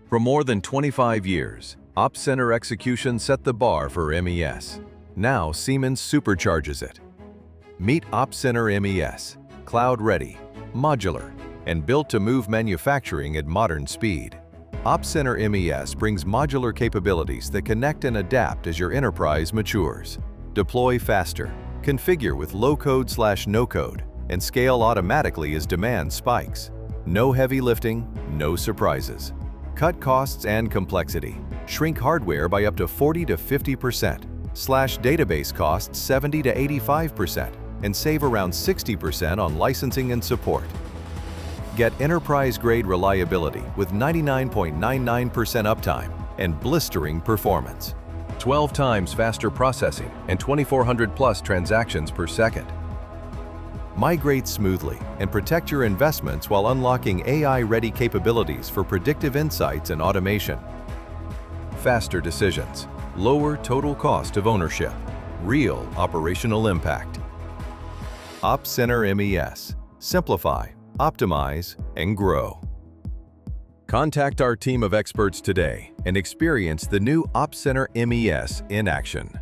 For more than 25 years, Opcenter execution set the bar for MES. Now Siemens supercharges it. Meet Opcenter MES, cloud-ready, modular, and built to move manufacturing at modern speed. Opcenter MES brings modular capabilities that connect and adapt as your enterprise matures. Deploy faster, configure with low-code/no-code, and scale automatically as demand spikes. No heavy lifting, no surprises. Cut costs and complexity. Shrink hardware by up to 40 to 50%. Slash database costs 70 to 85%, and save around 60% on licensing and support. Get enterprise-grade reliability with 99.99% uptime and blistering performance. 12 times faster processing and 2,400 plus transactions per second. Migrate smoothly and protect your investments while unlocking AI-ready capabilities for predictive insights and automation. Faster decisions, lower total cost of ownership, real operational impact. Opcenter MES. Simplify, optimize, and grow. Contact our team of experts today and experience the new Opcenter MES in action.